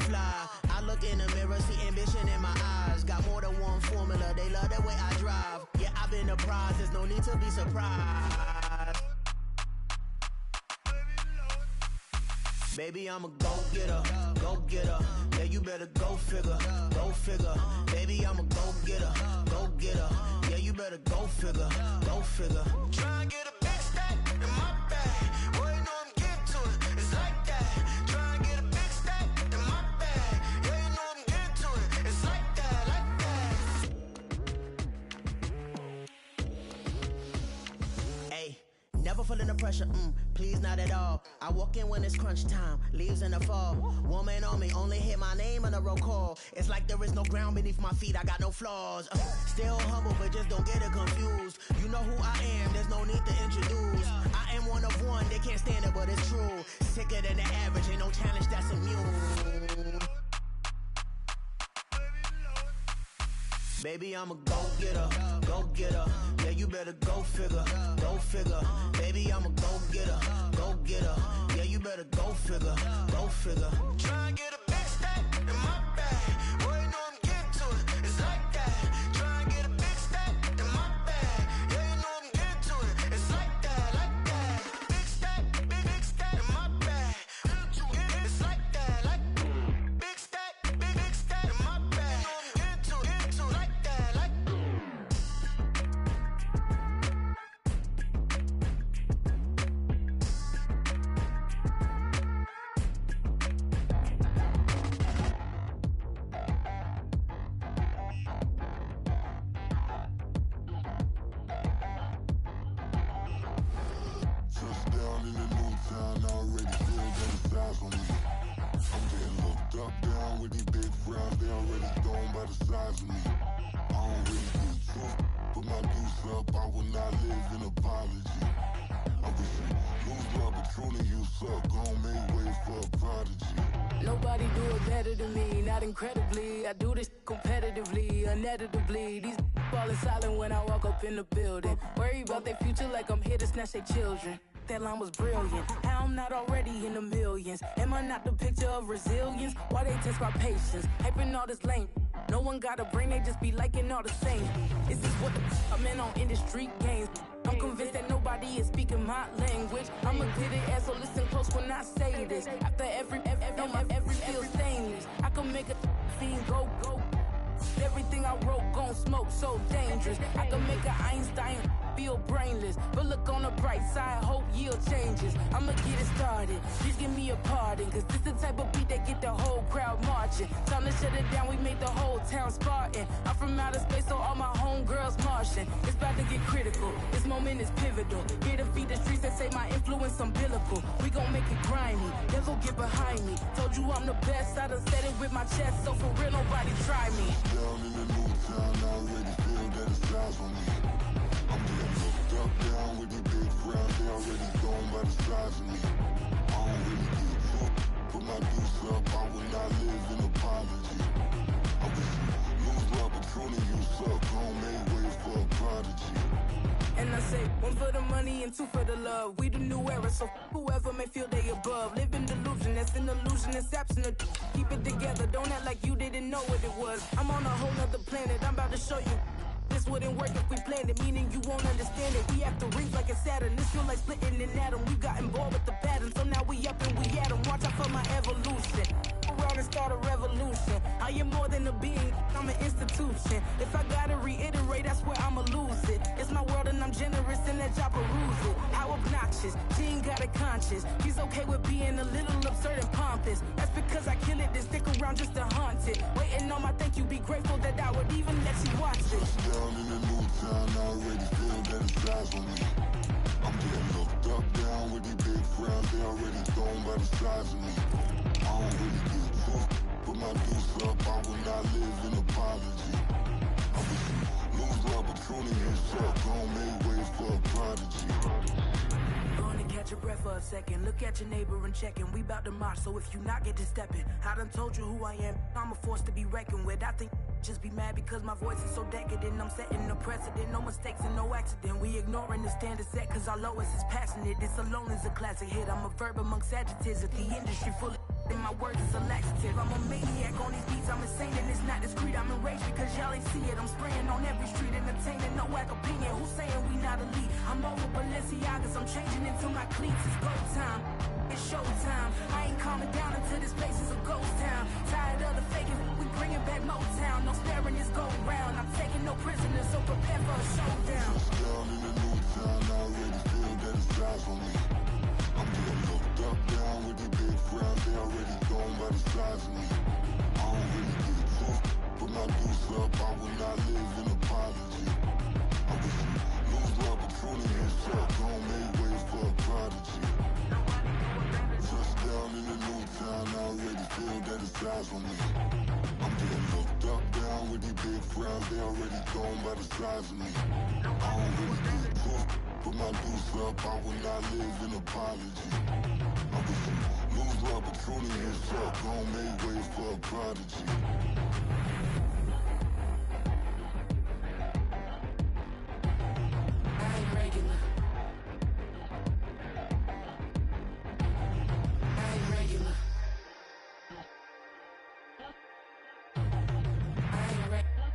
fly. I look in the mirror, see ambition in my eyes. Got more than one formula, they love the way I drive. Yeah, I've been the prize, there's no need to be surprised. Baby, I'm a go-getter, go-getter. Yeah, you better go figure, go figure. Baby, I'm a go-getter, go-getter. Yeah, you better go figure, go figure. Try and get a big stack in my bag. Boy, you know I'm getting to it, it's like that. Try and get a big stack in my bag. Yeah, you know I'm getting to it, it's like that, like that. Hey, never feeling the pressure, please not at all. I walk in when it's crunch time, leaves in the fall. Woman on me, only hit my name on a roll call. It's like there is no ground beneath my feet, I got no flaws. Still humble, but just don't get it confused. You know who I am, there's no need to introduce. I am one of one, they can't stand it, but it's true. Sicker than the average, ain't no challenge that's immune. Baby, I'm a go-getter, go-getter. Yeah, you better go figure, go figure. Baby, I'm a go-getter, go-getter. Yeah, you better go figure, go figure. Try and get a big stack in my bag. Boy, you know I'm getting to it, it's like that. Try and get a big stack in my bag. Yeah, you know I'm getting to it, it's like that, like that. Big stack in my bag. It's like that, like big stack in my bag. You know I'm getting to it, like that, like. Touchdown in the new town, I already feel that it's eyes on me. I'm getting looked up, down with these big frowns, they already thrown by the size of me. I don't really do truth, put my deuce up, I will not live in apology. I wish you lose love, but truly you suck, gon' make way for a prodigy. Nobody do it better than me, not incredibly. I do this competitively, uneditably. These falling silent when I walk up in the building. Worry about their future like I'm here to snatch their children. That line was brilliant. How I'm not already in the millions? Am I not the picture of resilience? Why they test my patience? Hyping all this lame. No one got a brain, they just be liking all the same. Is this what the I'm in on industry games? I'm convinced that nobody is speaking my language. I'ma get it as so listen close when I say this. After every feel stainless. I can make a scene go. Everything I wrote gon' smoke, so dangerous. I can make an Einstein feel brainless. But look on the bright side, hope yield changes. I'ma get it started, please give me a pardon. Cause this the type of beat that get the whole crowd marching. Time to shut it down, we made the whole town Spartan. I'm from outer space, so all my homegirls Martian. It's about to get critical, this moment is pivotal. Here to feed the streets that say my influence umbilical. We gon' make it grimy, never get behind me. Told you I'm the best, I done said it with my chest. So for real, nobody try me. Down in the new town, I already feel that it's eyes on me. I'm getting looked up, down with these big frowns, they already thrown by the size of me. I don't really do truth, put my deuce up, I will not live in apology. I wish you lose love, but truly you suck, gon' make way for a prodigy. And I say, one for the money and two for the love. We the new era, so whoever may feel they above. Live in delusion, that's an illusion, it's absent of keep it together, don't act like you didn't know what it was. I'm on a whole nother planet, I'm about to show you. This wouldn't work if we planned it, meaning you won't understand it. We have to rings like a Saturn, this feel like splitting an atom. We got involved with the pattern, so now we up and we at 'em. Watch out for my evolution. Around and start a revolution. I am more than a being, I'm an institution. If I gotta reiterate, that's where I'ma lose it. It's my world and I'm generous and that job peruse it. How obnoxious, she ain't got a conscience. He's okay with being a little absurd and pompous. That's because I kill it, then stick around just to haunt it. Waiting on my thank you, be grateful that I would even let you watch it. Down in the new town, I already feel that it's eyes on me. I'm getting looked up, down with these big frowns, they already thrown by the size of me. I don't really do truth, put my deuce up, I will not live in apology. I wish you lose love, but truly you suck, gon' make way for a prodigy. Going to catch your breath for a second. Look at your neighbor and check in. We bout to march, so if you not get to stepping, I done told you who I am. I'm a force to be reckoned with. I think just be mad because my voice is so decadent. I'm setting a precedent, no mistakes and no accident. We ignoring the standard set cause our lowest is passionate. This alone is a classic hit. I'm a verb amongst adjectives. If the industry full of and my words is a laxative. explosive. I'm a maniac on these beats, I'm insane and it's not discreet. I'm enraged because y'all ain't see it. I'm spraying on every street, entertaining, no whack opinion. Who's saying we not elite? I'm over Balenciagas, I'm changing into my cleats. It's go time, it's showtime. I ain't calming down until this place is a ghost town. Tired of the faking, we bringing back Motown. No sparing this go round. I'm taking no prisoners, so prepare for a showdown. Down in the new town, I already feel that it's eyes on me. I'm getting looked up, down with the big crowd. They already gone by the size of me. I don't really get it tough, put my deuce up. I will not live in apology. I wish you lose the opportunity and shut. Don't make way for a prodigy. Touchdown in the new town, I already feel that it's eyes on me. I'm getting looked up, down with the big crowds. They already gone by the size of me. I don't really get it tough, put my deuce up. I will not live in apology. I wish you lose the opportunity and shut. Don't make way for a prodigy. I ain't regular. I ain't regular. I ain't regular.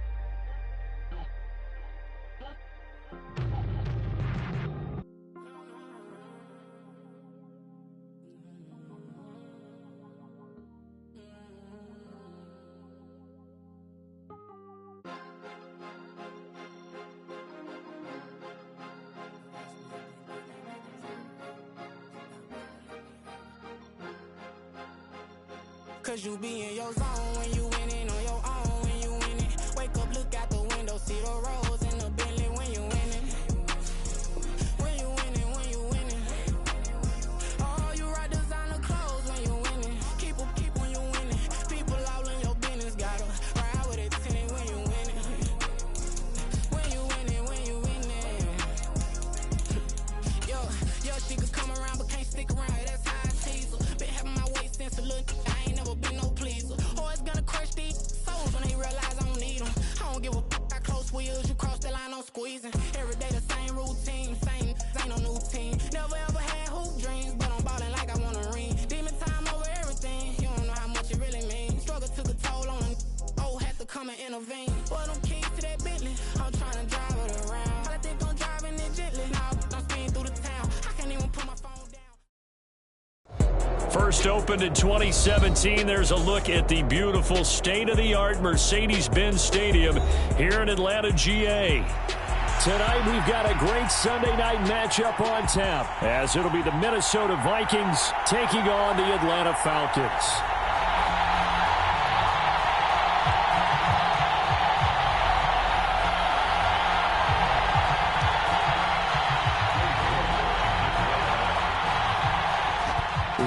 Cause you be in your zone when you winning on your own when you winning. Wake up, look out the window, see the rose in the Bentley when you winning. When you winning, when you winning. Oh, you right designer clothes when you winning. Keep when you winning. People all in your business, gotta ride with it tinted when you winning. When you winning, when you winning. Yo, she could come around but can't stick around. That's how I tease her. Been having my weight since a little. I ain't never been no pleaser. Always gonna crush these souls when they realize I don't need them. I don't give a f***. I close wheels, you cross the line, I'm squeezing. Every day the same routine, same, ain't no new team. Never ever had hoop dreams, but I'm ballin' like I want a ring. Demon time over everything, you don't know how much it really means. Struggle took a toll on them, oh, had to come and intervene. Boy, them keys to that Bentley, I'm trying to drive it around. I think I'm driving it gently, now I'm speeding through the town. I can't even put my phone down. First opened in 2017, there's a look at the beautiful state-of-the-art Mercedes-Benz Stadium here in Atlanta, GA. Tonight we've got a great Sunday night matchup on tap, as it'll be the Minnesota Vikings taking on the Atlanta Falcons.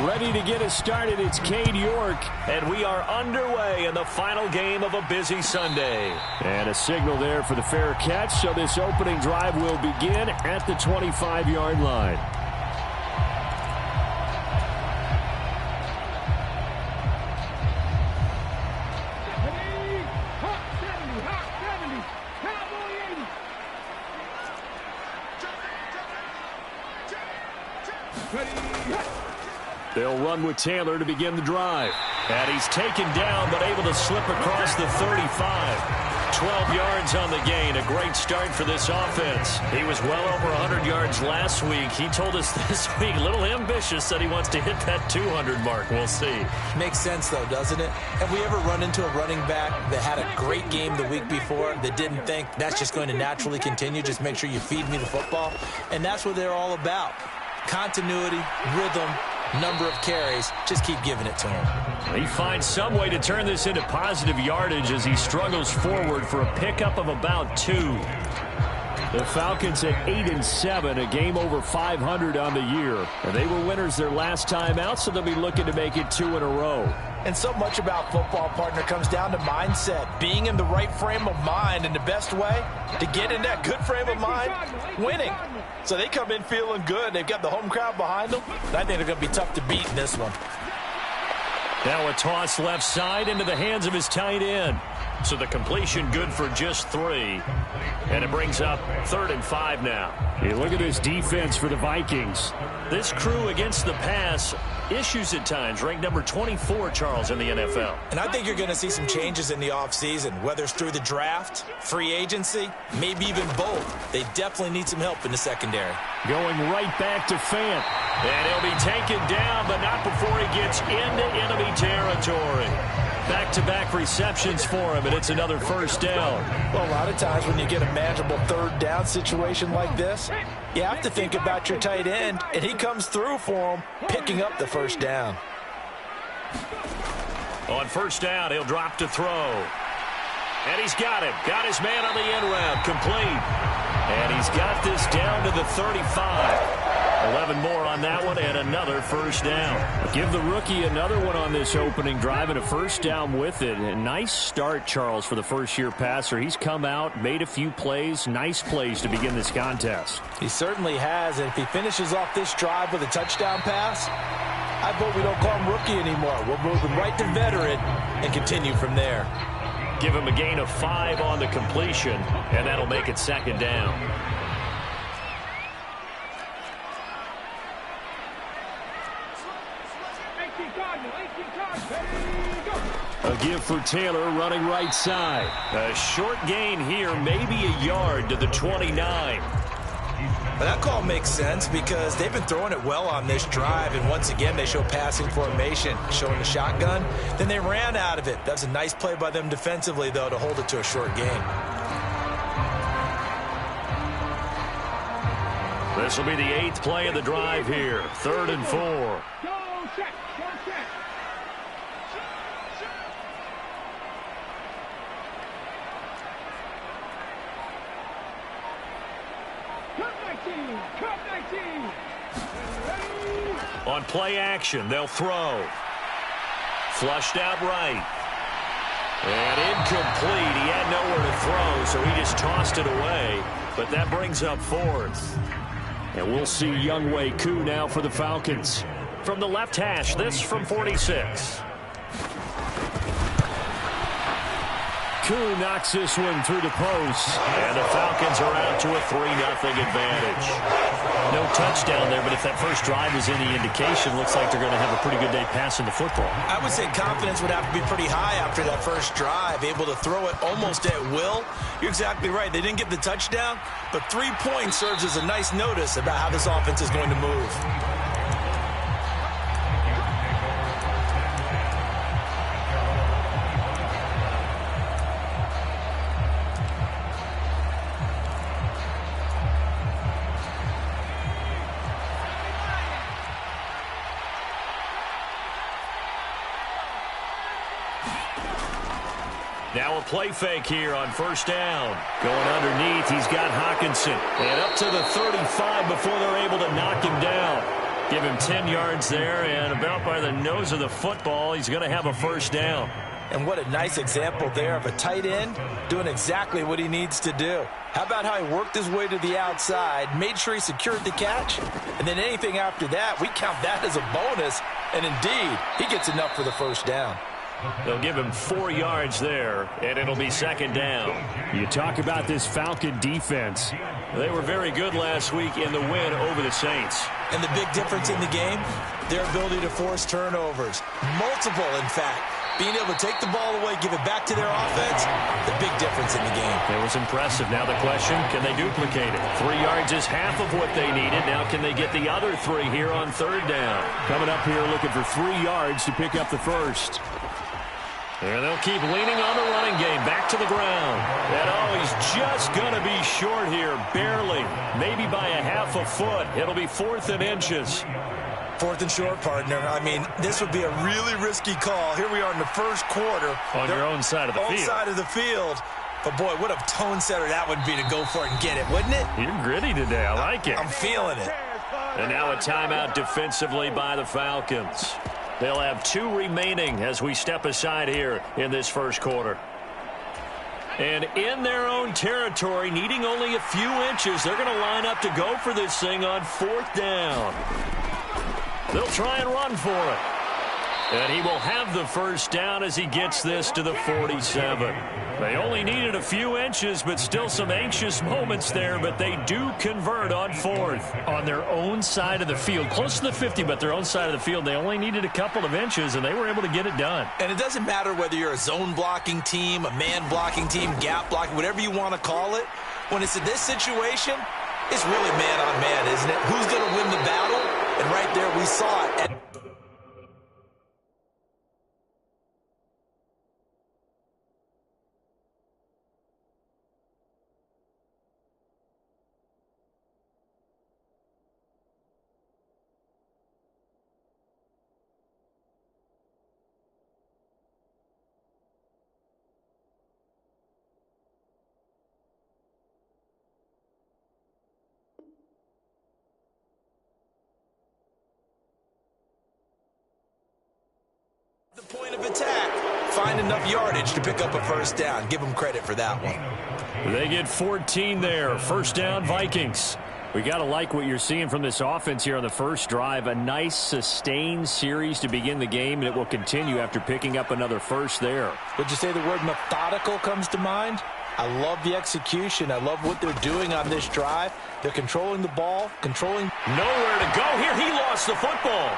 Ready to get us started, it's Cade York, and we are underway in the final game of a busy Sunday. And a signal there for the fair catch, so this opening drive will begin at the 25-yard line. They'll run with Taylor to begin the drive. And he's taken down, but able to slip across the 35. 12 yards on the gain. A great start for this offense. He was well over 100 yards last week. He told us this week, a little ambitious, that he wants to hit that 200 mark. We'll see. Makes sense, though, doesn't it? Have we ever run into a running back that had a great game the week before that didn't think that's just going to naturally continue? Just make sure you feed me the football. And that's what they're all about. Continuity, rhythm, number of carries. Just keep giving it to him. He finds some way to turn this into positive yardage as he struggles forward for a pickup of about 2. The Falcons at 8-7, a game over 500 on the year. And they were winners their last time out, so they'll be looking to make it 2 in a row. And so much about football, partner, comes down to mindset. Being in the right frame of mind, and the best way to get in that good frame of mind, winning. So they come in feeling good. They've got the home crowd behind them. I think they're going to be tough to beat in this one. Now a toss left side into the hands of his tight end. So the completion good for just 3. And it brings up 3rd and 5 now. Hey, look at this defense for the Vikings. This crew against the pass, issues at times, ranked number 24, Charles, in the NFL. And I think you're going to see some changes in the offseason, whether it's through the draft, free agency, maybe even both. They definitely need some help in the secondary. Going right back to Fant. And he'll be taken down, but not before he gets into enemy territory. Back-to-back receptions for him, and it's another first down. Well, a lot of times when you get a manageable 3rd down situation like this, you have to think about your tight end, and he comes through for him, picking up the first down. On first down, he'll drop to throw. And he's got him. Got his man on the end route. Complete. And he's got this down to the 35. 11 more on that one, and another first down. Give the rookie another one on this opening drive, and a first down with it. A nice start, Charles, for the first-year passer. He's come out, made a few plays, nice plays to begin this contest. He certainly has, and if he finishes off this drive with a touchdown pass, I vote we don't call him rookie anymore. We'll move him right to veteran and continue from there. Give him a gain of 5 on the completion, and that'll make it 2nd down. A give for Taylor running right side. A short gain here, maybe a yard to the 29. But that call makes sense because they've been throwing it well on this drive, and once again they show passing formation, showing the shotgun. Then they ran out of it. That's a nice play by them defensively, though, to hold it to a short gain. This will be the 8th play of the drive here. 3rd and 4. On play action, they'll throw. Flushed out right. And incomplete. He had nowhere to throw, so he just tossed it away. But that brings up 4th. And we'll see Younghoe Koo now for the Falcons. From the left hash, this from 46. Koo knocks this one through the post. And the Falcons are out to a 3-0 advantage. No touchdown there, but if that first drive is any indication, looks like they're going to have a pretty good day passing the football. I would say confidence would have to be pretty high after that first drive, able to throw it almost at will. You're exactly right. They didn't get the touchdown, but 3 points serves as a nice notice about how this offense is going to move. Now a play fake here on first down. Going underneath, he's got Hawkinson. And up to the 35 before they're able to knock him down. Give him 10 yards there, and about by the nose of the football, he's going to have a first down. And what a nice example there of a tight end doing exactly what he needs to do. How about how he worked his way to the outside, made sure he secured the catch, and then anything after that, we count that as a bonus. And indeed, he gets enough for the first down. They'll give him 4 yards there, and it'll be 2nd down. You talk about this Falcon defense. They were very good last week in the win over the Saints. And the big difference in the game, their ability to force turnovers. Multiple, in fact. Being able to take the ball away, give it back to their offense, the big difference in the game. It was impressive. Now the question, can they duplicate it? 3 yards is half of what they needed. Now can they get the other 3 here on 3rd down? Coming up here looking for 3 yards to pick up the first. And they'll keep leaning on the running game. Back to the ground. And oh, he's just going to be short here. Barely. Maybe by a half a foot. It'll be 4th and inches. 4th and short, partner. I mean, this would be a really risky call. Here we are in the first quarter. On your own side of the field. Own side of the field. But, boy, what a tone setter that would be to go for it and get it, wouldn't it? You're gritty today. I like it. I'm feeling it. And now a timeout defensively by the Falcons. They'll have 2 remaining as we step aside here in this first quarter. And in their own territory, needing only a few inches, they're going to line up to go for this thing on 4th down. They'll try and run for it. And he will have the first down as he gets this to the 47. They only needed a few inches, but still some anxious moments there, but they do convert on fourth. On their own side of the field, close to the 50, but their own side of the field, they only needed a couple of inches, and they were able to get it done. And it doesn't matter whether you're a zone blocking team, a man blocking team, gap blocking, whatever you want to call it. When it's in this situation, it's really man on man, isn't it? Who's going to win the battle? And right there we saw it. The point of attack. Find enough yardage to pick up a first down. Give them credit for that one. They get 14 there. First down, Vikings. We got to like what you're seeing from this offense here on the first drive. A nice, sustained series to begin the game, and it will continue after picking up another first there. Would you say the word methodical comes to mind? I love the execution. I love what they're doing on this drive. They're controlling the ball, controlling. Nowhere to go here. He lost the football.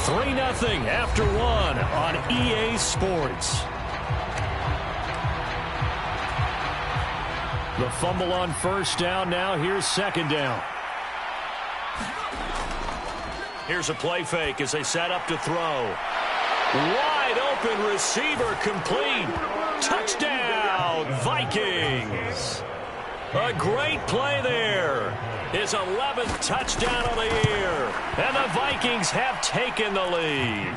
3-0 after one on EA Sports. The fumble on first down. Now here's second down. Here's a play fake as they set up to throw. Wide open receiver complete. Touchdown, Vikings. A great play there. His 11th touchdown of the year. And the Vikings have taken the lead.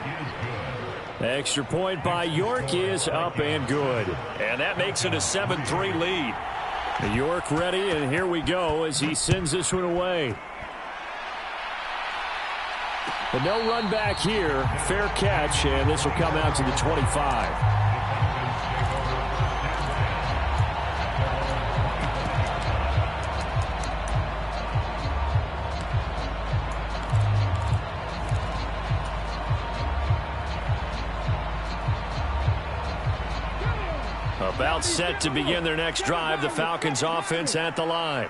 Extra point by York is up and good. And that makes it a 7-3 lead. York ready, and here we go as he sends this one away. But no run back here. Fair catch, and this will come out to the 25. About set to begin their next drive. The Falcons offense at the line.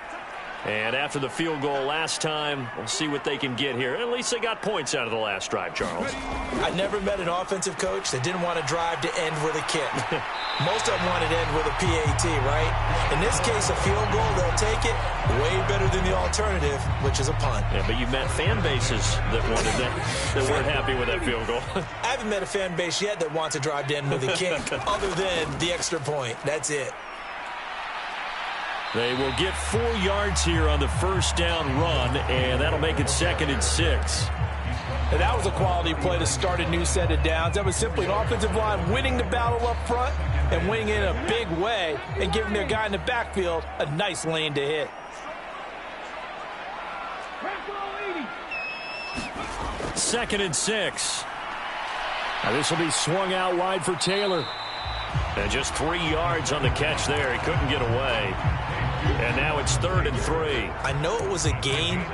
And after the field goal last time, we'll see what they can get here. At least they got points out of the last drive, Charles. I never met an offensive coach that didn't want to drive to end with a kick. Most of them wanted to end with a PAT, right? In this case, a field goal, they'll take it. Way better than the alternative, which is a punt. Yeah, but you've met fan bases that wanted that weren't happy with that field goal. I haven't met a fan base yet that wants to drive to end with a kick other than the extra point. That's it. They will get 4 yards here on the first down run, and that'll make it 2nd and 6. And that was a quality play to start a new set of downs. That was simply an offensive line winning the battle up front and winning in a big way and giving their guy in the backfield a nice lane to hit. 2nd and 6. Now this will be swung out wide for Taylor. And just 3 yards on the catch there. He couldn't get away. And now it's 3rd and 3. I know it was a gain,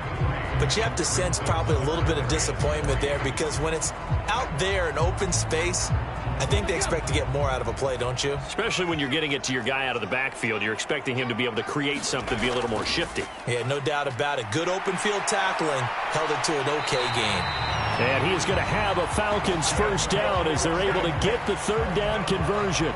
but you have to sense probably a little bit of disappointment there because when it's out there in open space, I think they expect to get more out of a play, don't you? Especially when you're getting it to your guy out of the backfield. You're expecting him to be able to create something, be a little more shifty. Yeah, no doubt about it. Good open field tackling held it to an okay gain. And he is going to have a Falcons first down as they're able to get the 3rd down conversion.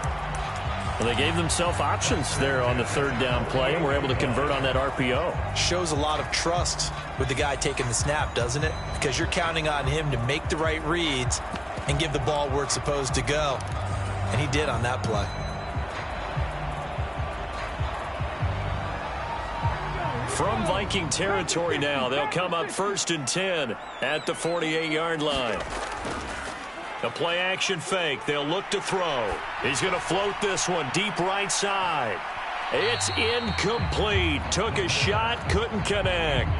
Well, they gave themselves options there on the 3rd down play, and were able to convert on that RPO. Shows a lot of trust with the guy taking the snap, doesn't it? Because you're counting on him to make the right reads and give the ball where it's supposed to go. And he did on that play. From Viking territory now, they'll come up 1st and 10 at the 48-yard line. The play action fake. They'll look to throw. He's going to float this one deep right side. It's incomplete. Took a shot, couldn't connect.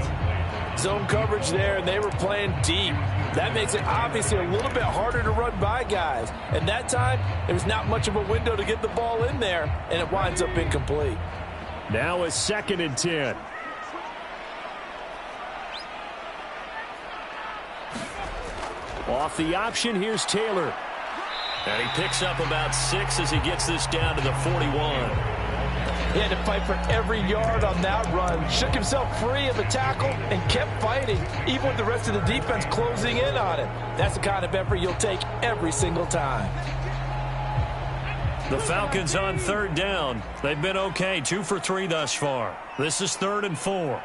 Zone coverage there, and they were playing deep. That makes it obviously a little bit harder to run by guys. And that time, there was not much of a window to get the ball in there, and it winds up incomplete. Now a 2nd and 10. Off the option, here's Taylor. And he picks up about 6 as he gets this down to the 41. He had to fight for every yard on that run. Shook himself free of a tackle and kept fighting, even with the rest of the defense closing in on him. That's the kind of effort you'll take every single time. The Falcons on 3rd down. They've been okay, 2 for 3 thus far. This is 3rd and 4.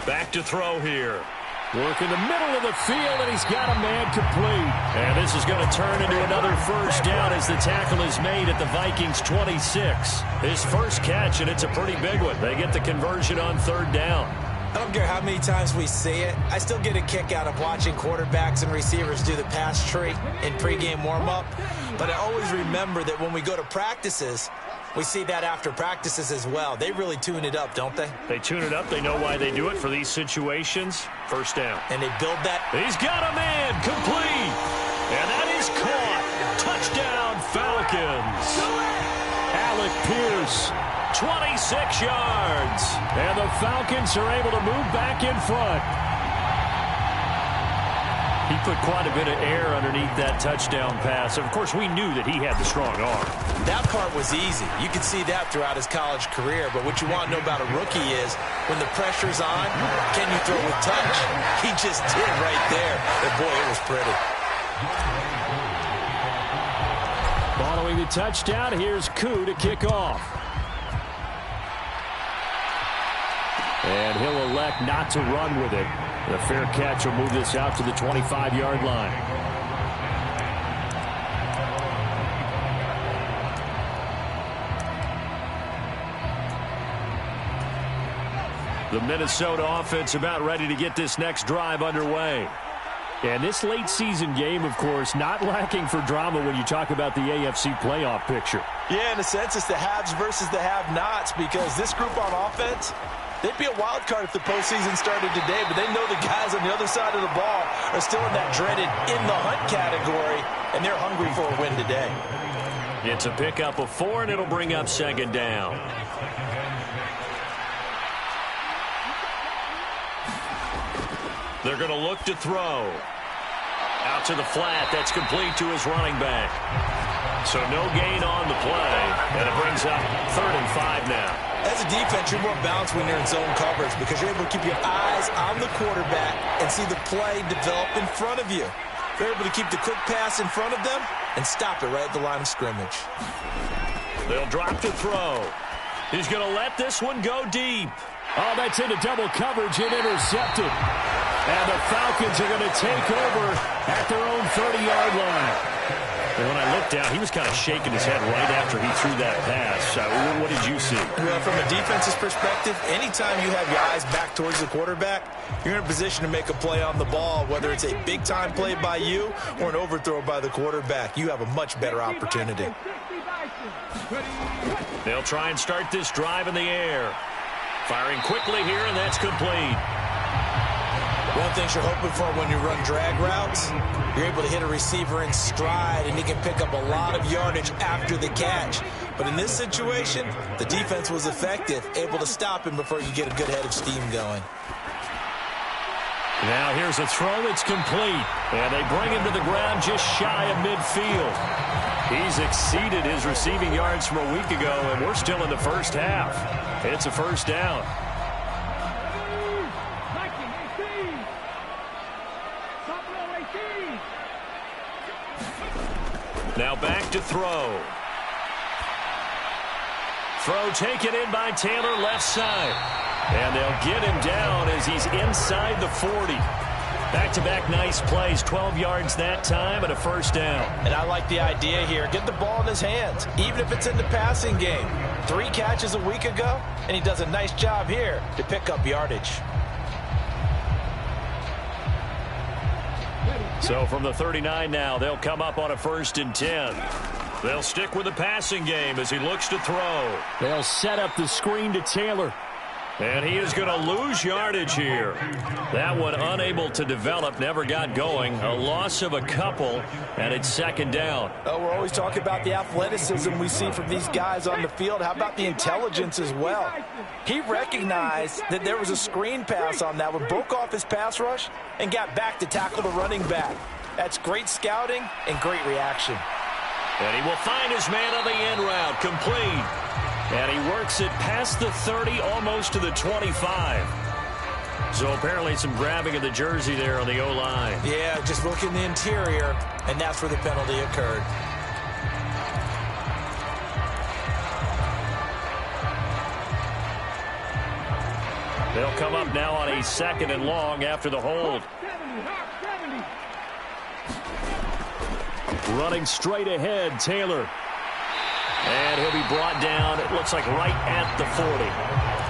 Back to throw here. Work in the middle of the field, and he's got a man complete. And this is going to turn into another 1st down as the tackle is made at the Vikings 26. His first catch, and it's a pretty big one. They get the conversion on 3rd down. I don't care how many times we see it. I still get a kick out of watching quarterbacks and receivers do the pass tree in pregame warm-up. But I always remember that when we go to practices, we see that after practices as well. They really tune it up, don't they? They tune it up. They know why they do it for these situations. 1st down. And they build that. He's got a man complete. And that is caught. Touchdown, Falcons. Alec Pierce, 26 yards. and the Falcons are able to move back in front. He put quite a bit of air underneath that touchdown pass. Of course, we knew that he had the strong arm. That part was easy. You could see that throughout his college career. But what you want to know about a rookie is when the pressure's on, can you throw with touch? He just did right there. And boy, it was pretty. Following the touchdown, here's Koo to kick off. And he'll elect not to run with it. The fair catch will move this out to the 25-yard line. The Minnesota offense about ready to get this next drive underway. And this late season game, of course, not lacking for drama when you talk about the AFC playoff picture. Yeah, in a sense, it's the haves versus the have-nots, because this group on offense, they'd be a wild card if the postseason started today, but they know the guys on the other side of the ball are still in that dreaded in-the-hunt category, and they're hungry for a win today. It's a pickup of 4, and it'll bring up 2nd down. They're going to look to throw. Out to the flat. That's complete to his running back. So no gain on the play, and it brings up 3rd and 5 now. As a defense, you're more balanced when you're in zone coverage because you're able to keep your eyes on the quarterback and see the play develop in front of you. You're able to keep the quick pass in front of them and stop it right at the line of scrimmage. They'll drop to throw. He's going to let this one go deep. Oh, that's into double coverage and intercepted. And the Falcons are going to take over at their own 30-yard line. And when I looked down, he was kind of shaking his head right after he threw that pass. What did you see? Well, from a defense's perspective, anytime you have your eyes back towards the quarterback, you're in a position to make a play on the ball, whether it's a big-time play by you or an overthrow by the quarterback. You have a much better opportunity. They'll try and start this drive in the air. Firing quickly here, and that's complete. One of the things you're hoping for when you run drag routes, you're able to hit a receiver in stride, and he can pick up a lot of yardage after the catch. But in this situation, the defense was effective, able to stop him before you get a good head of steam going. Now here's a throw that's complete, and they bring him to the ground just shy of midfield. He's exceeded his receiving yards from a week ago, and we're still in the first half. It's a 1st down. Now back to throw. Throw taken in by Taylor, left side. And they'll get him down as he's inside the 40. Back-to-back nice plays, 12 yards that time and a 1st down. And I like the idea here. Get the ball in his hands, even if it's in the passing game. 3 catches a week ago, and he does a nice job here to pick up yardage. So from the 39 now, they'll come up on a 1st and 10. They'll stick with the passing game as he looks to throw. They'll set up the screen to Taylor. And he is going to lose yardage here. That one unable to develop, never got going. A loss of a couple, and it's second down. We're always talking about the athleticism we see from these guys on the field. How about the intelligence as well? He recognized that there was a screen pass on that one, broke off his pass rush, and got back to tackle the running back. That's great scouting and great reaction. And he will find his man on the end route, complete. And he works it past the 30, almost to the 25. So apparently some grabbing of the jersey there on the O-line. Yeah, just look in the interior, and that's where the penalty occurred. They'll come up now on a 2nd and long after the hold. Running straight ahead, Taylor. And he'll be brought down, it looks like right at the 40.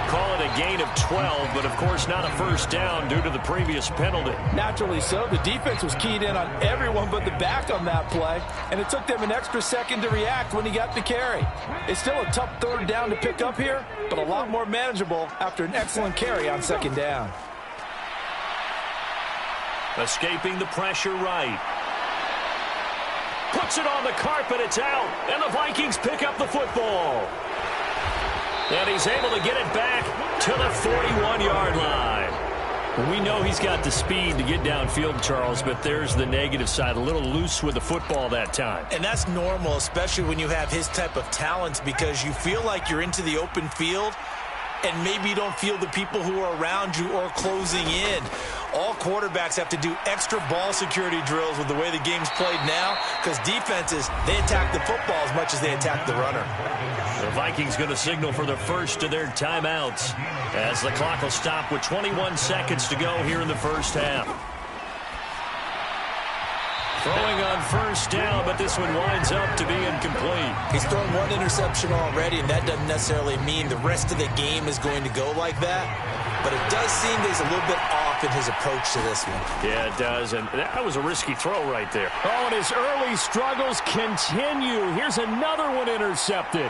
Call it a gain of 12, but of course not a first down due to the previous penalty. Naturally so. The defense was keyed in on everyone but the back on that play, and it took them an extra second to react when he got the carry. It's still a tough 3rd down to pick up here, but a lot more manageable after an excellent carry on 2nd down. Escaping the pressure right. Puts it on the carpet, it's out, and the Vikings pick up the football. And he's able to get it back to the 41-yard line. We know he's got the speed to get downfield, Charles, but there's the negative side, a little loose with the football that time. And that's normal, especially when you have his type of talents, because you feel like you're into the open field, and maybe you don't feel the people who are around you or closing in. All quarterbacks have to do extra ball security drills with the way the game's played now, because defenses, they attack the football as much as they attack the runner. The Vikings going to signal for the first of their timeouts as the clock will stop with 21 seconds to go here in the first half. Throwing on first down, but this one winds up to be incomplete. He's thrown one interception already, and that doesn't necessarily mean the rest of the game is going to go like that. But it does seem that he's a little bit off in his approach to this one. Yeah, it does, and that was a risky throw right there. Oh, and his early struggles continue. Here's another one intercepted.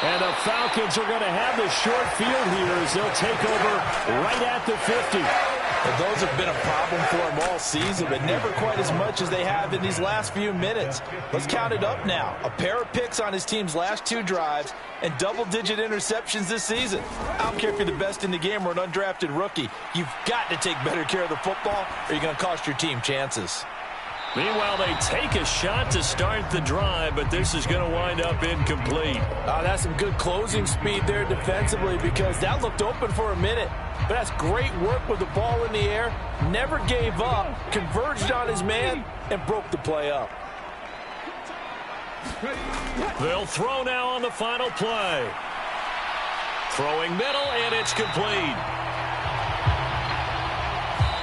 And the Falcons are going to have the short field here as they'll take over right at the 50. Well, those have been a problem for him all season, but never quite as much as they have in these last few minutes. Let's count it up now. A pair of picks on his team's last 2 drives and double-digit interceptions this season. I don't care if you're the best in the game or an undrafted rookie. You've got to take better care of the football or you're going to cost your team chances. Meanwhile, they take a shot to start the drive, but this is going to wind up incomplete. That's some good closing speed there defensively, because that looked open for a minute. But that's great work with the ball in the air. Never gave up, converged on his man, and broke the play up. They'll throw now on the final play. Throwing middle, and it's complete.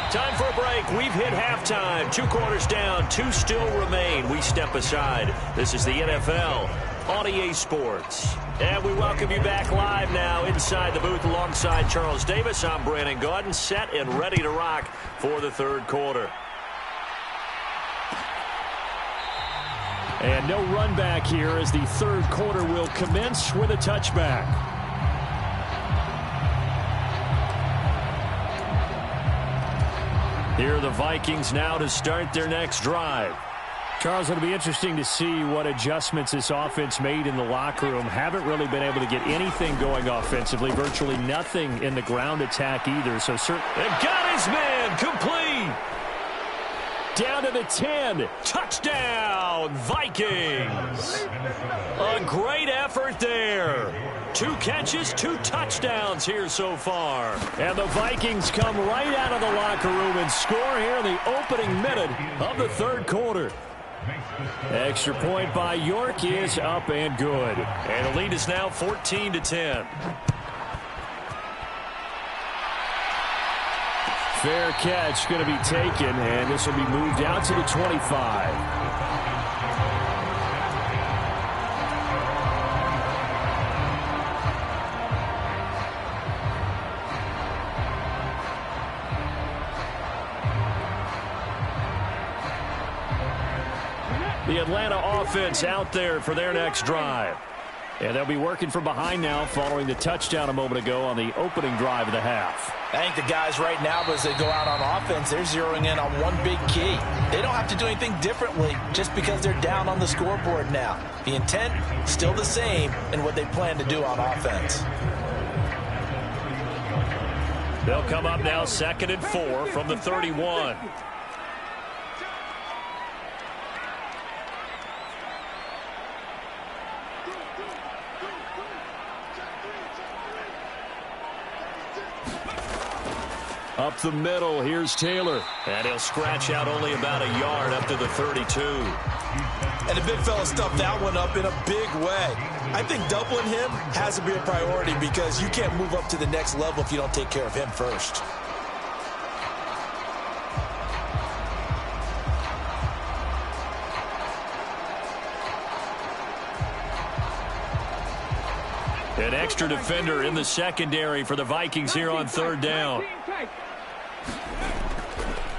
Time for a break. We've hit halftime. 2 quarters down. 2 still remain. We step aside. This is the NFL on EA Sports. And we welcome you back live now inside the booth alongside Charles Davis. I'm Brandon Gaudin, set and ready to rock for the 3rd quarter. And no run back here as the 3rd quarter will commence with a touchback. Here are the Vikings now to start their next drive. Charles, it'll be interesting to see what adjustments this offense made in the locker room. Haven't really been able to get anything going offensively. Virtually nothing in the ground attack either. So certainly got his man complete. Down to the 10. Touchdown, Vikings. A great effort there. 2 catches, 2 touchdowns here so far. And the Vikings come right out of the locker room and score here in the opening minute of the 3rd quarter. Extra point by York is up and good. And the lead is now 14-10. Fair catch going to be taken, and this will be moved out to the 25. The Atlanta offense out there for their next drive. And they'll be working from behind now following the touchdown a moment ago on the opening drive of the half. I think the guys right now, as they go out on offense, they're zeroing in on one big key. They don't have to do anything differently just because they're down on the scoreboard now. The intent, still the same in what they plan to do on offense. They'll come up now 2nd and 4 from the 31. Up the middle, here's Taylor. And he'll scratch out only about a yard up to the 32. And the big fella stuffed that one up in a big way. I think doubling him has to be a priority because you can't move up to the next level if you don't take care of him first. An extra defender in the secondary for the Vikings here on 3rd down.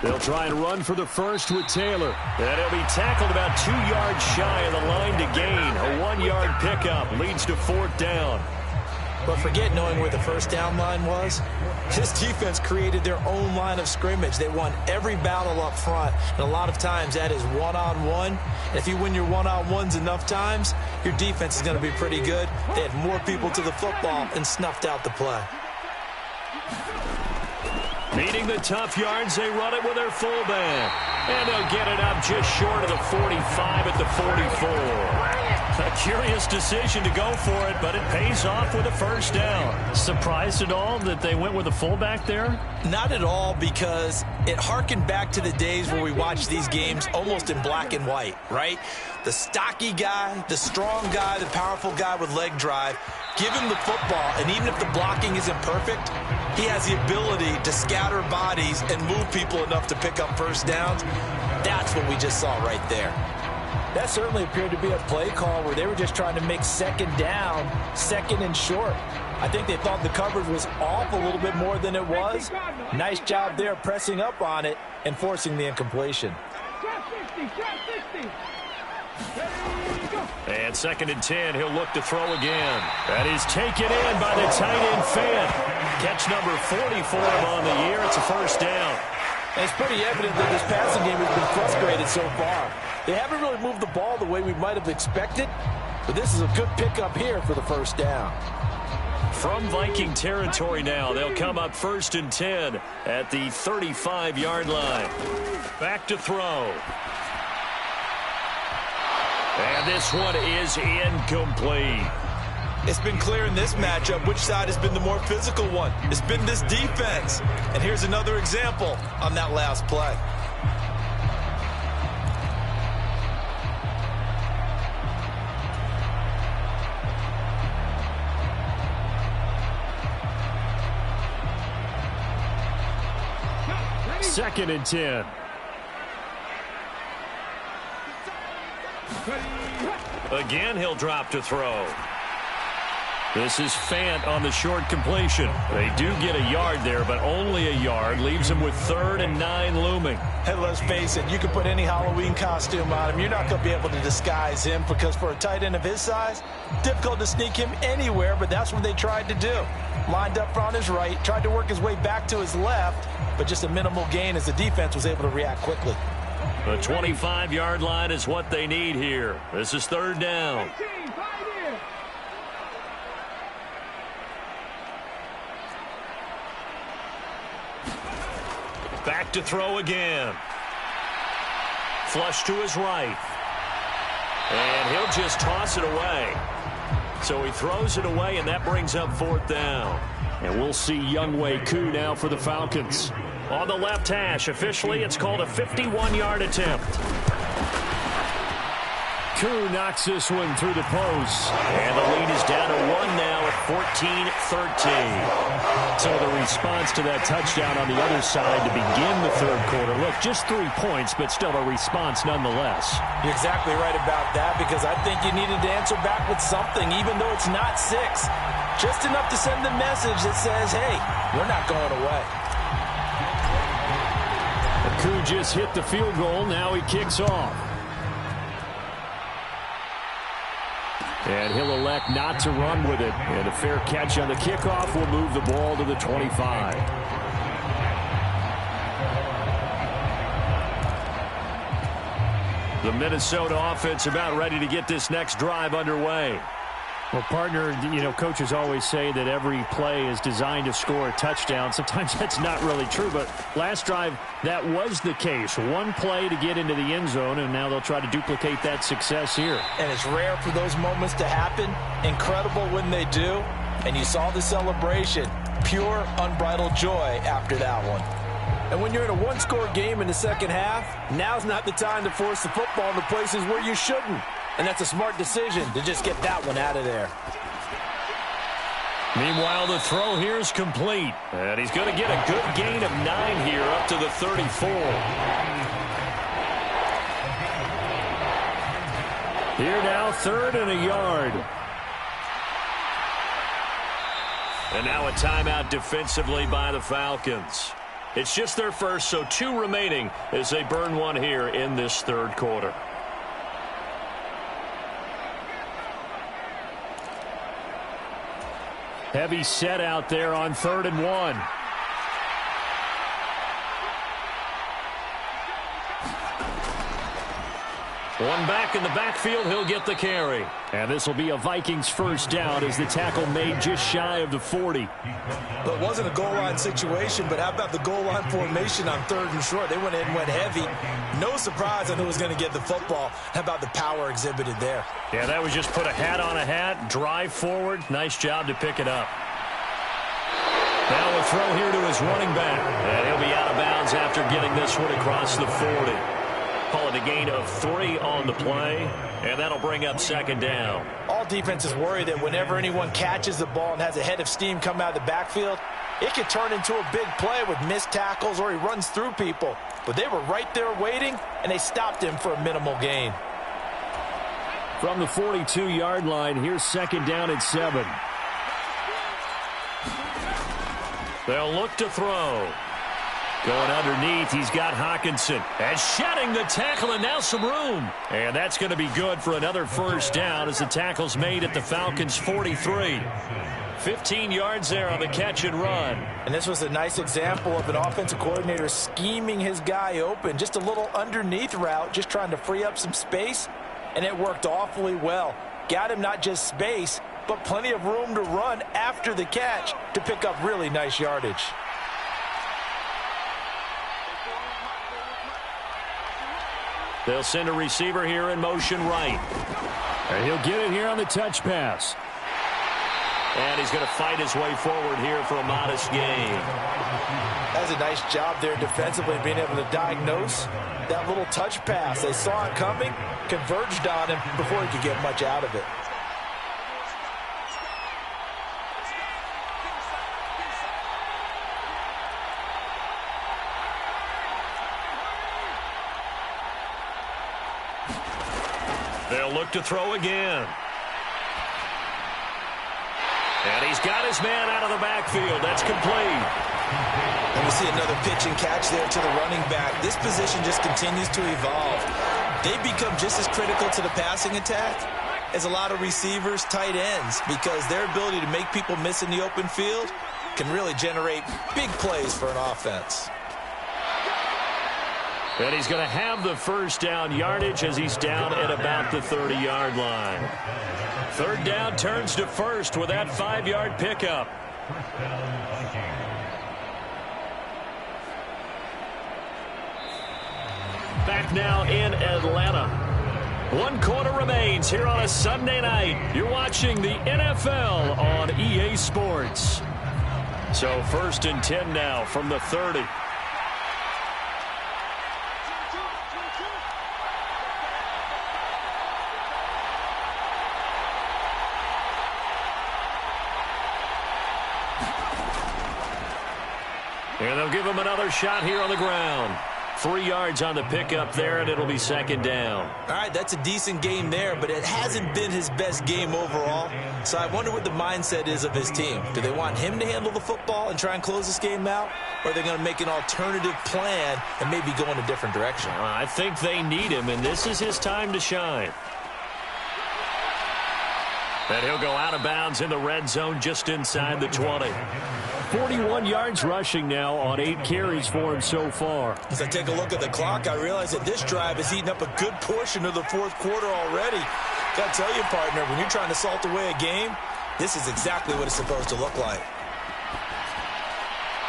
They'll try and run for the first with Taylor. And he'll be tackled about 2 yards shy of the line to gain. A 1-yard pickup leads to 4th down. But forget knowing where the first down line was. This defense created their own line of scrimmage. They won every battle up front. And a lot of times that is one-on-one. And if you win your one-on-ones enough times, your defense is going to be pretty good. They had more people to the football and snuffed out the play. Meeting the tough yards, they run it with their fullback. And they'll get it up just short of the 45 at the 44. A curious decision to go for it, but it pays off with a first down. Surprised at all that they went with a fullback there? Not at all, because it harkened back to the days where we watched these games almost in black and white, right? The stocky guy, the strong guy, the powerful guy with leg drive. Give him the football, and even if the blocking isn't perfect, he has the ability to scatter bodies and move people enough to pick up first downs. That's what we just saw right there. That certainly appeared to be a play call where they were just trying to make 2nd down, 2nd and short. I think they thought the coverage was off a little bit more than it was. Nice job there pressing up on it and forcing the incompletion. And 2nd and 10, he'll look to throw again. That is taken in by the tight end Fant. Catch number 40 for him on the year. It's a first down. And it's pretty evident that this passing game has been frustrated so far. They haven't really moved the ball the way we might have expected, but this is a good pickup here for the first down. From Viking territory now, they'll come up 1st and 10 at the 35-yard line. Back to throw. And this one is incomplete. It's been clear in this matchup which side has been the more physical one. It's been this defense. And here's another example on that last play. Second and 10. Again, he'll drop to throw. This is Fant on the short completion. They do get a yard there, but only a yard. Leaves him with 3rd and 9 looming. Hey, let's face it, you can put any Halloween costume on him. You're not going to be able to disguise him because for a tight end of his size, difficult to sneak him anywhere, but that's what they tried to do. Lined up on his right, tried to work his way back to his left, but just a minimal gain as the defense was able to react quickly. The 25-yard line is what they need here. This is 3rd down. Back to throw again. Flush to his right. And he'll just toss it away. So he throws it away, and that brings up 4th down. And we'll see Younghoe Koo now for the Falcons. On the left hash, officially, it's called a 51-yard attempt. Koo knocks this one through the post. And the lead is down to 1 now at 14-13. So the response to that touchdown on the other side to begin the 3rd quarter. Look, just 3 points, but still a response nonetheless. You're exactly right about that, because I think you needed to answer back with something, even though it's not 6. Just enough to send the message that says, hey, we're not going away. Koo just hit the field goal. Now he kicks off. And he'll elect not to run with it. And a fair catch on the kickoff will move the ball to the 25. The Minnesota offense about ready to get this next drive underway. Well, partner, coaches always say that every play is designed to score a touchdown. Sometimes that's not really true, but last drive, that was the case. One play to get into the end zone, and now they'll try to duplicate that success here. And it's rare for those moments to happen. Incredible when they do. And you saw the celebration. Pure, unbridled joy after that one. And when you're in a one-score game in the second half, now's not the time to force the football into places where you shouldn't. And that's a smart decision to just get that one out of there. Meanwhile, the throw here is complete. And he's going to get a good gain of 9 here up to the 34. Here now, 3rd and a yard. And now a timeout defensively by the Falcons. It's just their first, so 2 remaining as they burn one here in this 3rd quarter. Heavy set out there on 3rd and 1. One back in the backfield, he'll get the carry. And this will be a Vikings first down as the tackle made just shy of the 40. Well, it wasn't a goal line situation, but how about the goal line formation on 3rd and short? They went in and went heavy. No surprise on who was going to get the football. How about the power exhibited there? Yeah, that was just put a hat on a hat, drive forward. Nice job to pick it up. Now a throw here to his running back. And he'll be out of bounds after getting this one across the 40. Call it a gain of 3 on the play, and that'll bring up 2nd down. All defenses worry that whenever anyone catches the ball and has a head of steam come out of the backfield, it could turn into a big play with missed tackles or he runs through people. But they were right there waiting, and they stopped him for a minimal gain. From the 42-yard line, here's 2nd down and 7. They'll look to throw. Going underneath, he's got Hawkinson. And shedding the tackle, and now some room. And that's going to be good for another first down as the tackle's made at the Falcons' 43. 15 yards there on the catch and run. And this was a nice example of an offensive coordinator scheming his guy open. Just a little underneath route, just trying to free up some space. And it worked awfully well. Got him not just space, but plenty of room to run after the catch to pick up really nice yardage. They'll send a receiver here in motion right. And he'll get it here on the touch pass. And he's going to fight his way forward here for a modest gain. That's a nice job there defensively, being able to diagnose that little touch pass. They saw it coming, converged on him before he could get much out of it. They'll look to throw again. And he's got his man out of the backfield. That's complete. And we see another pitch and catch there to the running back. This position just continues to evolve. They become just as critical to the passing attack as a lot of receivers, tight ends, because their ability to make people miss in the open field can really generate big plays for an offense. And he's going to have the first down yardage as he's down at about the 30-yard line. 3rd down turns to 1st with that 5-yard pickup. Back now in Atlanta. 1 quarter remains here on a Sunday night. You're watching the NFL on EA Sports. So 1st and 10 now from the 30. And they'll give him another shot here on the ground. 3 yards on the pickup there, and it'll be 2nd down. All right, that's a decent game there, but it hasn't been his best game overall. So I wonder what the mindset is of his team. Do they want him to handle the football and try and close this game out? Or are they going to make an alternative plan and maybe go in a different direction? I think they need him, and this is his time to shine. And he'll go out of bounds in the red zone just inside the 20. 41 yards rushing now on 8 carries for him so far. As I take a look at the clock, I realize that this drive has eaten up a good portion of the fourth quarter already. Got to tell you, partner, when you're trying to salt away a game, this is exactly what it's supposed to look like.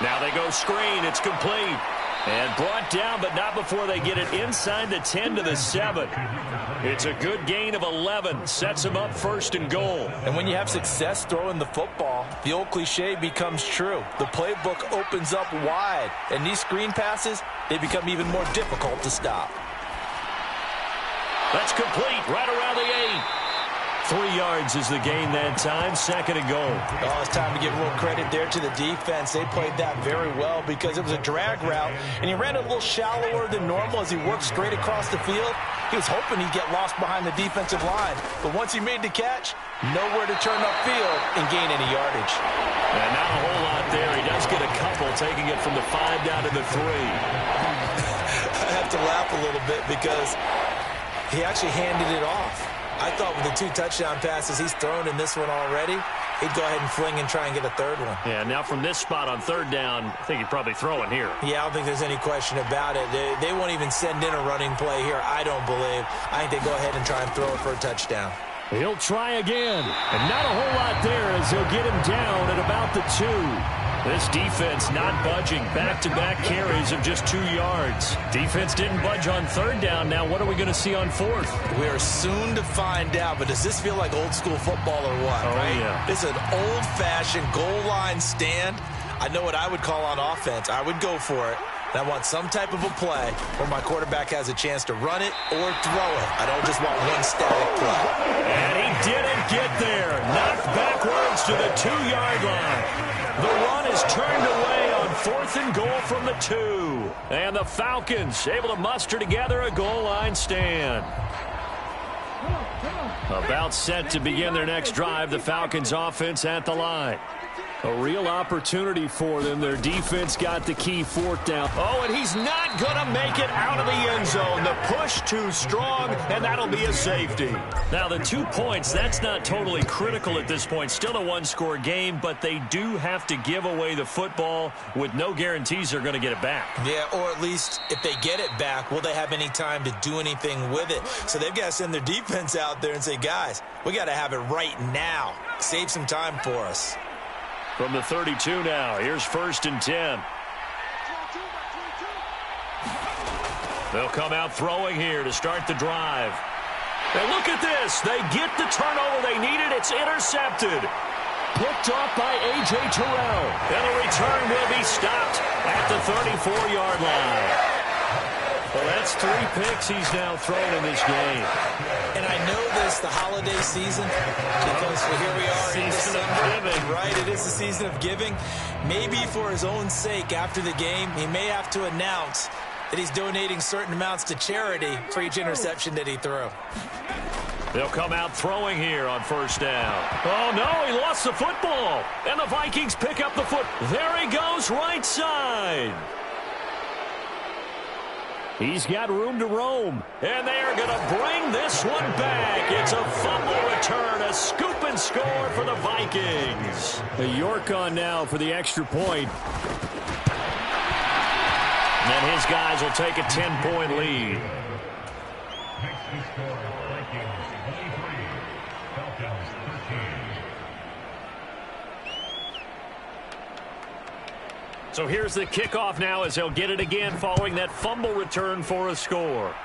Now they go screen. It's complete. And brought down, but not before they get it inside the 10 to the 7. It's a good gain of 11. Sets them up 1st and goal. And when you have success throwing the football, the old cliche becomes true. The playbook opens up wide. And these screen passes, they become even more difficult to stop. That's complete right around the 8. 3 yards is the gain that time. 2nd and goal. Oh, it's time to give a little credit there to the defense. They played that very well because it was a drag route, and he ran it a little shallower than normal as he worked straight across the field. He was hoping he'd get lost behind the defensive line, but once he made the catch, nowhere to turn upfield and gain any yardage. And not a whole lot there. He does get a couple, taking it from the 5 down to the 3. I have to laugh a little bit because he actually handed it off. I thought with the 2 touchdown passes he's thrown in this one already, he'd go ahead and fling and try and get a 3rd one. Yeah, now from this spot on 3rd down, I think he'd probably throw it here. Yeah, I don't think there's any question about it. They won't even send in a running play here, I don't believe. I think they go ahead and try and throw it for a touchdown. He'll try again. And not a whole lot there as he'll get him down at about the 2. This defense not budging. Back-to-back carries of just 2 yards. Defense didn't budge on 3rd down. Now what are we going to see on 4th? We are soon to find out, but does this feel like old school football or what, right? Yeah. It's an old-fashioned goal line stand. I know what I would call on offense. I would go for it. And I want some type of a play where my quarterback has a chance to run it or throw it. I don't just want one static play. And he didn't get there. Knocked backwards to the 2-yard line. The run is turned away on 4th and goal from the 2. And the Falcons able to muster together a goal line stand. About set to begin their next drive, the Falcons offense at the line. A real opportunity for them. Their defense got the key 4th down. Oh, and he's not going to make it out of the end zone. The push too strong, and that'll be a safety. Now, the 2 points, that's not totally critical at this point. Still a 1-score game, but they do have to give away the football with no guarantees they're going to get it back. Yeah, or at least if they get it back, will they have any time to do anything with it? So they've got to send their defense out there and say, guys, we got to have it right now. Save some time for us. From the 32 now, here's 1st and 10. They'll come out throwing here to start the drive. And look at this. They get the turnover they needed. It's intercepted. Picked off by A.J. Terrell. And the return will be stopped at the 34-yard line. Well, that's 3 picks he's now thrown in this game. And I know this, the holiday season, because here we are in December, right? It is the season of giving. Maybe for his own sake after the game, he may have to announce that he's donating certain amounts to charity for each interception that he threw. They'll come out throwing here on 1st down. Oh, no, he lost the football. And the Vikings pick up the foot. There he goes, right side. He's got room to roam. And they are going to bring this one back. It's a fumble return, a scoop and score for the Vikings. The York on now for the extra point. And then his guys will take a 10-point lead. So here's the kickoff now as they'll get it again following that fumble return for a score.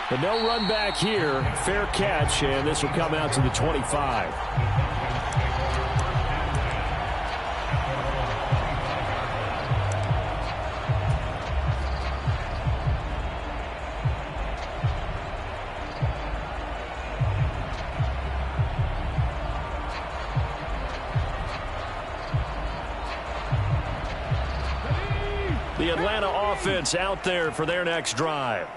But no run back here. Fair catch, and this will come out to the 25. The Atlanta offense out there for their next drive.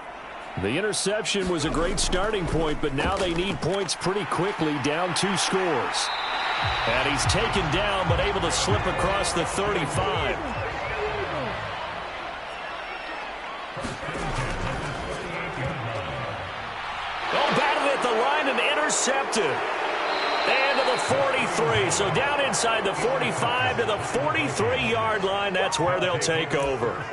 The interception was a great starting point, but now they need points pretty quickly, down 2 scores. And he's taken down, but able to slip across the 35. Oh, batted at the line and intercepted. 43. So down inside the 45 to the 43-yard line. That's where they'll take over.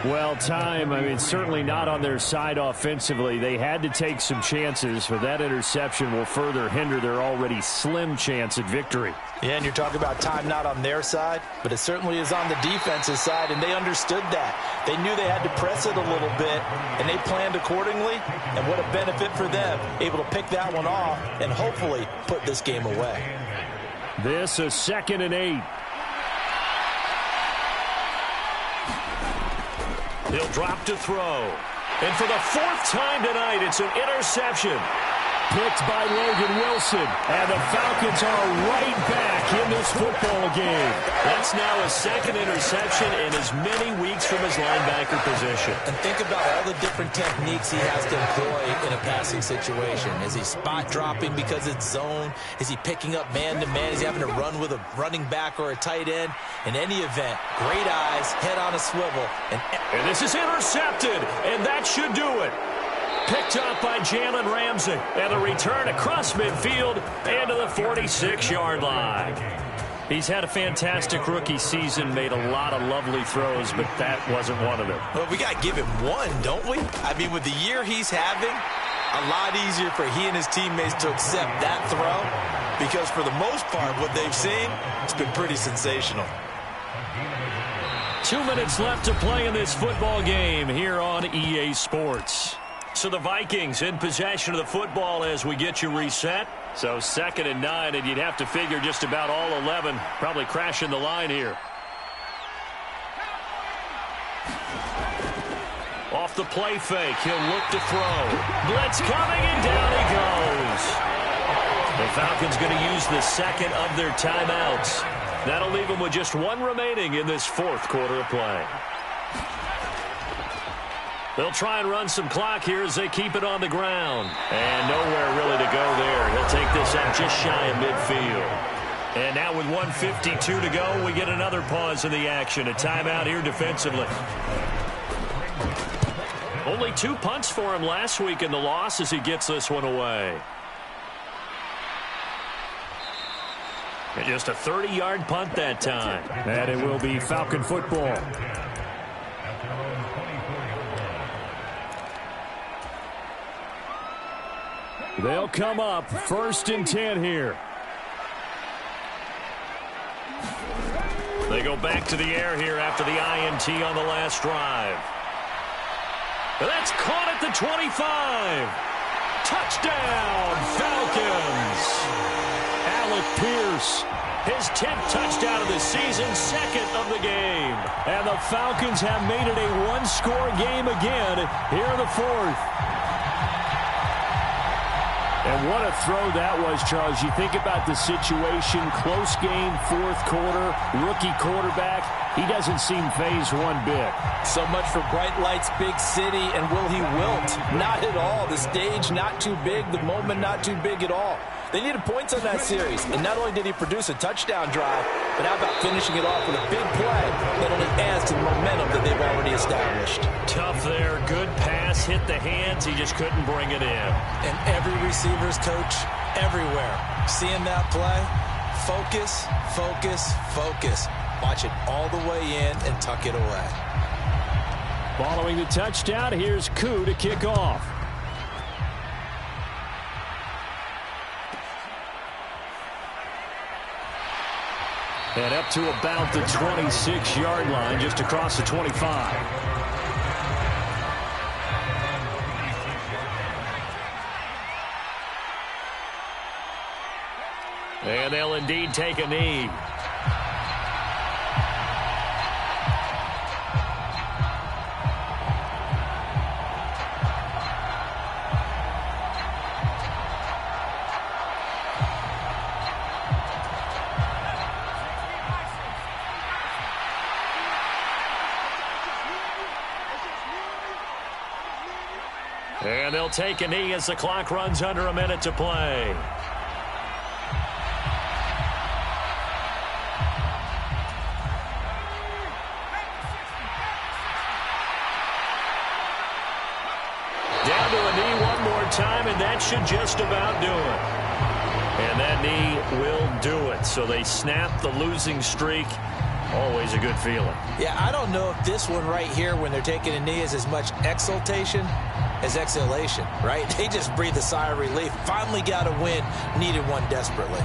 Well, certainly not on their side offensively. They had to take some chances, but that interception will further hinder their already slim chance at victory. Yeah, and you're talking about time not on their side, but it certainly is on the defensive side, and they understood that. They knew they had to press it a little bit, and they planned accordingly, and what a benefit for them, able to pick that one off and hopefully put this game away. This is 2nd and 8. They'll drop to throw. And for the 4th time tonight, it's an interception. Picked by Logan Wilson. And the Falcons are right back in this football game. That's now a 2nd interception in as many weeks from his linebacker position. And think about all the different techniques he has to employ in a passing situation. Is he spot dropping because it's zone? Is he picking up man-to-man? Is he having to run with a running back or a tight end? In any event, great eyes, head on a swivel. And this is intercepted, and that should do it. Picked up by Jalen Ramsey. And the return across midfield and to the 46-yard line. He's had a fantastic rookie season, made a lot of lovely throws, but that wasn't one of them. Well, we got to give him one, don't we? I mean, with the year he's having, a lot easier for he and his teammates to accept that throw because for the most part, what they've seen, it's been pretty sensational. 2 minutes left to play in this football game here on EA Sports. So the Vikings in possession of the football as we get you reset. So 2nd and 9, and you'd have to figure just about all 11 probably crashing the line here. Off the play fake, he'll look to throw. Blitz coming, and down he goes. The Falcons going to use the 2nd of their timeouts. That'll leave them with just 1 remaining in this 4th quarter of play. They'll try and run some clock here as they keep it on the ground. And nowhere really to go there. He'll take this up just shy of midfield. And now with 1:52 to go, we get another pause in the action. A timeout here defensively. Only 2 punts for him last week in the loss as he gets this one away. And just a 30-yard punt that time. And it will be Falcon football. They'll come up 1st and 10 here. They go back to the air here after the INT on the last drive. That's caught at the 25. Touchdown, Falcons. Alec Pierce, his 10th touchdown of the season, 2nd of the game. And the Falcons have made it a 1-score game again here in the 4th. And what a throw that was, Charles. You think about the situation, close game, 4th quarter, rookie quarterback. He doesn't seem fazed one bit. So much for bright lights, big city, and will he wilt? Not at all. The stage not too big, the moment not too big at all. They needed points on that series, and not only did he produce a touchdown drive, but how about finishing it off with a big play that only adds to the momentum that they've already established. Tough there, good pass, hit the hands, he just couldn't bring it in. And every receiver's coach, everywhere, seeing that play, focus, focus, focus. Watch it all the way in and tuck it away. Following the touchdown, here's Koo to kick off. And up to about the 26-yard line, just across the 25. And they'll indeed take a knee. And they'll take a knee as the clock runs under a minute to play. Down to a knee one more time, and that should just about do it. And that knee will do it. So they snap the losing streak. Always a good feeling. Yeah, I don't know if this one right here when they're taking a knee is as much exultation as exhalation, right? They just breathe a sigh of relief. Finally got a win. Needed one desperately.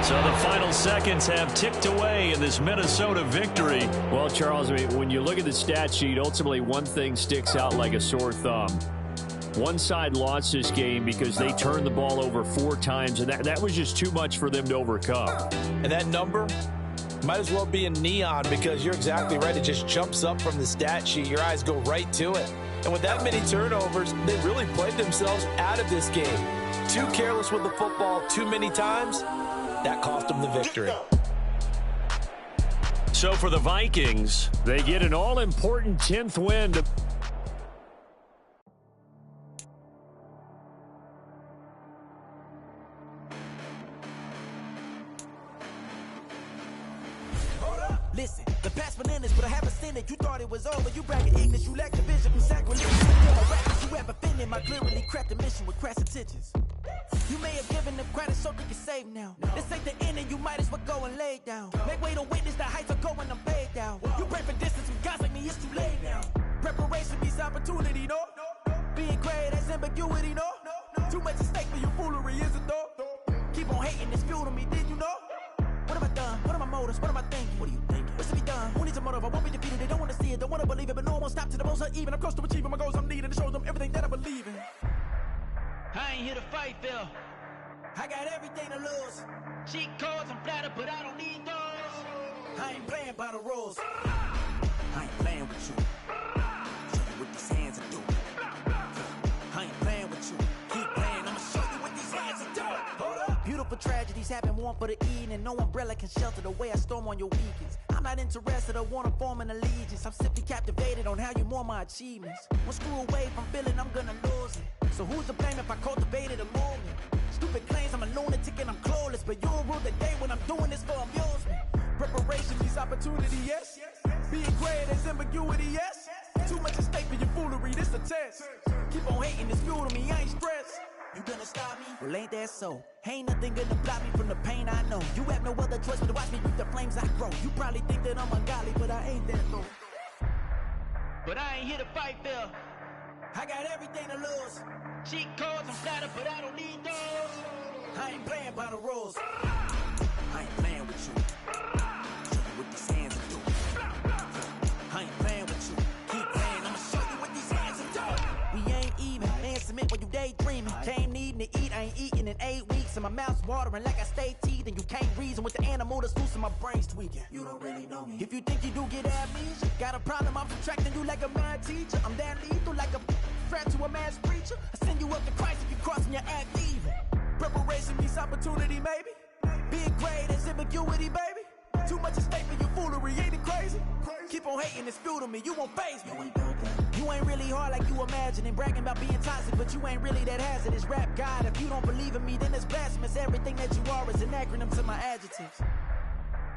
So the final seconds have ticked away in this Minnesota victory. Well, Charles, I mean, when you look at the stat sheet, ultimately one thing sticks out like a sore thumb. One side lost this game because they turned the ball over 4 times, and that was just too much for them to overcome. And that number might as well be in neon because you're exactly right. It just jumps up from the stat sheet. Your eyes go right to it. And with that many turnovers, they really played themselves out of this game. Too careless with the football too many times. That cost them the victory. So for the Vikings, They get an all-important 10th win to Listen, the past bananas, but I haven't seen it. You thought it was over. You bragging ignorance. You lack the vision from sacrilege. You have offended my clearly crafted mission with crass intentions. You may have given them credit so they can save now. This ain't the end and you might as well go and lay down. Make way to witness the heights are going, I'm paid down. You pray for distance with guys like me, it's too late now. Preparation means opportunity, no? Being great has ambiguity, no? Too much at stake for your foolery, is it though? Keep on hating, it's fuel to me, did you know? What have I done? What are my motives? What am I thinking? What are you thinking? What's to be done? Who needs a motive? I won't be defeated. They don't want to see it, don't want to believe it, but no one won't stop to the most uneven. I'm close to achieving my goals. I'm needing to show them everything that I believe in. I ain't here to fight, Phil. I got everything to lose. Cheat codes, I'm flattered, but I don't need those. I ain't playing by the rules. I ain't playing with you. Show you what these hands are doing. I ain't playing with you. Keep playing, I'ma show you what these hands are doing. Hold up. Beautiful tragedies happen, one for the eating, and no umbrella can shelter the way I storm on your weekends. I'm not interested, I wanna form an allegiance. I'm simply captivated on how you more my achievements. One screw away from feeling I'm gonna lose it. So who's to blame if I cultivated a movement? Stupid claims I'm a lunatic and I'm clueless, but you'll rule the day when I'm doing this for amusement. Preparation means opportunity, yes. Being great is ambiguity, yes. Too much at stake for your foolery, this a test. Keep on hating, it's fuel to me, I ain't stressed. You gonna stop me? Well, ain't that so? Ain't nothing gonna block me from the pain I know. You have no other choice but to watch me reap the flames I grow. You probably think that I'm ungodly, but I ain't that though. But I ain't here to fight, Phil. I got everything to lose. Cheat codes, I'm flattered, but I don't need those. I ain't playing by the rules. I ain't playing with you. Show you what these hands are doing. I ain't playing with you. Keep playing, I'ma show you what these hands are doing. We ain't even. Man, submit while you daydreaming. Came needing to eat, I ain't eating in 8 weeks. And my mouth's watering like I stay teething. You can't reason with the animal that's loose and my brain's tweaking. You don't really know me. If you think you do get amnesia, got a problem, I'm subtracting you like a mad teacher. I'm that lethal like a threat to a mass preacher. I send you up to Christ if you crossing your act evil. Preparation means opportunity, maybe. Being great is ambiguity, baby. Too much at stake for your foolery, ain't it crazy? Keep on hating, it's fuel to me, you won't faze me. You ain't really hard like you imagining. Bragging about being toxic, but you ain't really that hazardous. Rap God, if you don't believe in me, then it's blasphemous. Everything that you are is an acronym to my adjectives.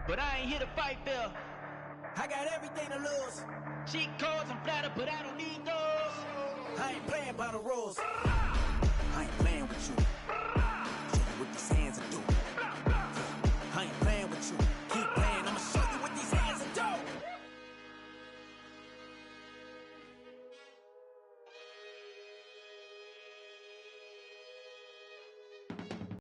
But I ain't here to fight, Phil. I got everything to lose. Cheat codes, I'm flattered, but I don't need those. I ain't playing by the rules.